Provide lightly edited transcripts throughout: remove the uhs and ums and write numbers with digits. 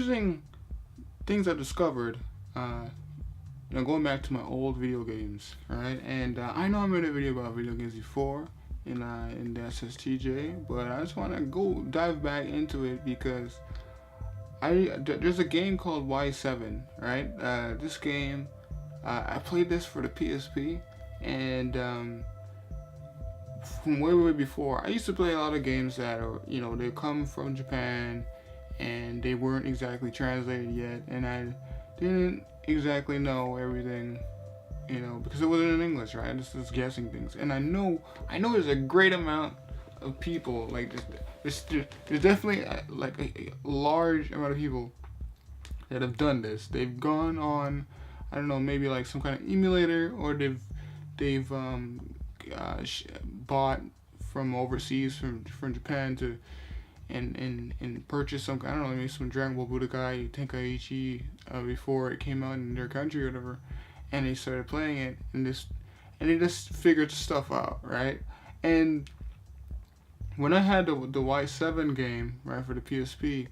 interesting things I've discovered. Going back to my old video games, right? And I know I made a video about video games before in the SSTJ, but I just want to go dive back into it because there's a game called Y7, right? This game, I played this for the PSP, and from way before, I used to play a lot of games that are, they come from Japan, and they weren't exactly translated yet, and I didn't exactly know everything, because it wasn't in English, right? I just was guessing things, and I know there's a great amount of people, like there's definitely like a large amount of people that have done this. They've gone on, I don't know, maybe like some kind of emulator, or they've bought from overseas, from Japan, to and purchase some, I don't know, maybe some Dragon Ball Budokai Tenkaichi before it came out in their country or whatever, and they started playing it, and they just figured stuff out, right? And when I had the Y7 game, right, for the PSP,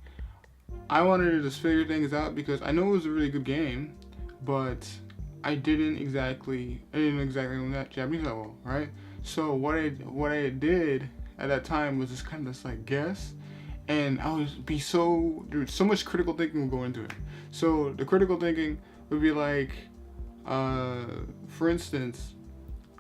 I wanted to just figure things out because I know it was a really good game, but I didn't exactly know that Japanese level, right? So what I did at that time was just kind of just like guess, and there's so much critical thinking would go into it. So the critical thinking would be like, for instance,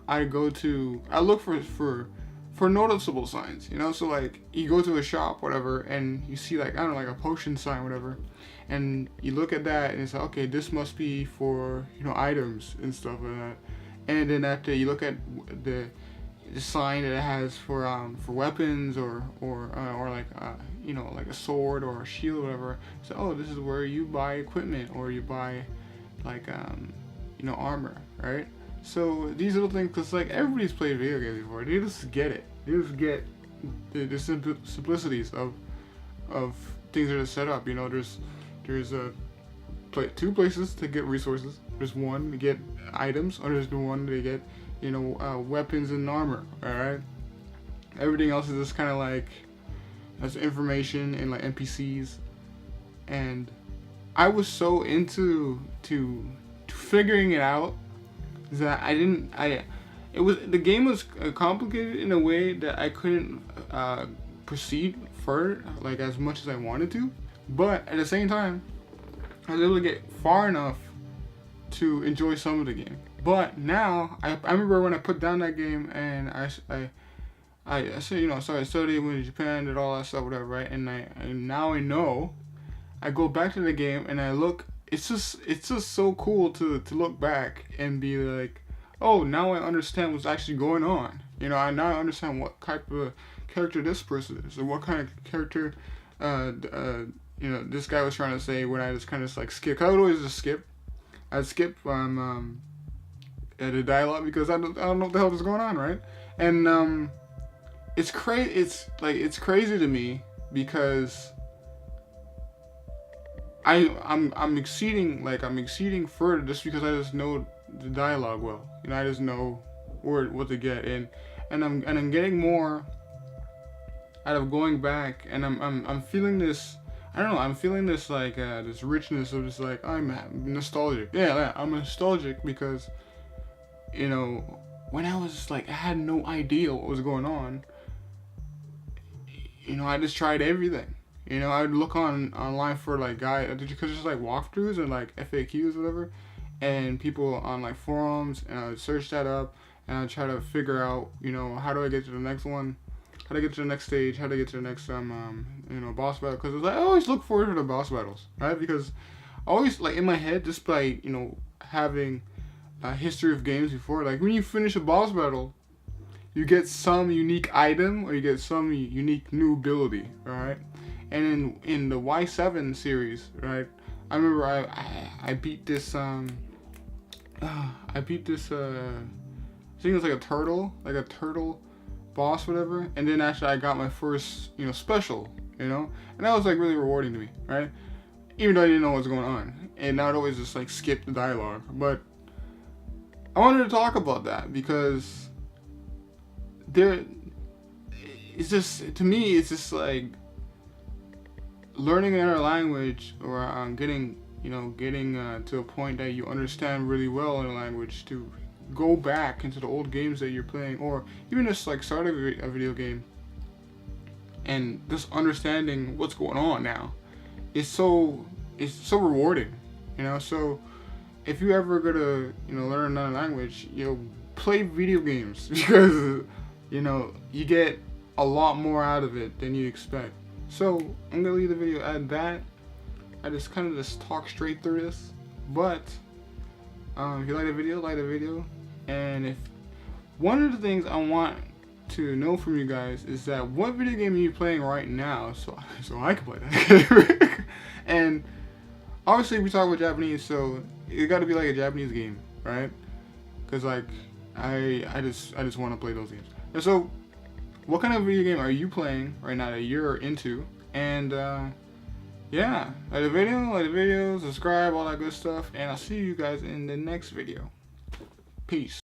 I look for noticeable signs, so like you go to a shop, whatever, and you see like, I don't know, like a potion sign, whatever, and you look at that and it's like, okay, this must be for, items and stuff like that. And then after you look at the sign that it has for weapons or like like a sword or a shield or whatever, so, oh, this is where you buy equipment or you buy like armor, right? So these little things, because like everybody's played video games before, they just get it. They just get the simplicities of things that are set up. There's two places to get resources. There's one to get items, or there's the one to get weapons and armor. All right. Everything else is just kind of like as information and like NPCs. And I was so into figuring it out that the game was complicated in a way that I couldn't proceed further, like as much as I wanted to, but at the same time I was able to get far enough to enjoy some of the game. But now I remember when I put down that game and I said, started studying, went to Japan, did all that stuff, whatever, right? And now I know, I go back to the game and I look. It's just so cool to look back and be like, oh, now I understand what's actually going on. I now understand what type of character this person is, or what kind of character, this guy was trying to say when I just kind of like skip. I would always just skip. I'd skip the dialogue because I don't know what the hell was going on, right? And it's crazy. It's crazy to me because I'm exceeding further just because I just know the dialogue well. I just know what to get, and I'm getting more out of going back, and I'm feeling this. I don't know. I'm feeling this like this richness of just like, I'm nostalgic. Yeah, I'm nostalgic because when I was like, I had no idea what was going on. I just tried everything. I'd look online for like because there's like walkthroughs and like FAQs, whatever, and people on like forums, and I'd search that up and I'd try to figure out, how do I get to the next one, how to get to the next stage, how to get to the next boss battle, because I always look forward to the boss battles, right? Because I always, like, in my head, just by having a history of games before, like when you finish a boss battle, you get some unique item or you get some unique new ability, right? And in the Y7 series, right, I remember I beat this I think it was like a turtle boss, whatever, and then actually I got my first special, and that was like really rewarding to me, right? Even though I didn't know what was going on, and I would always just like skip the dialogue. But I wanted to talk about that because it's just, to me, it's just like, learning another language, or getting to a point that you understand really well in a language, to go back into the old games that you're playing, or even just like start a video game and just understanding what's going on now, it's so rewarding, So if you ever gonna learn another language, play video games because you get a lot more out of it than you expect. So I'm gonna leave the video at that. I just kind of just talk straight through this, but if you like the video, and if one of the things I want to know from you guys is that what video game are you playing right now, so I can play that. And obviously we talk about Japanese, so it got to be like a Japanese game, right? Because like I just want to play those games. And so what kind of video game are you playing right now that you're into? And yeah, like the video, subscribe, all that good stuff, and I'll see you guys in the next video. Peace.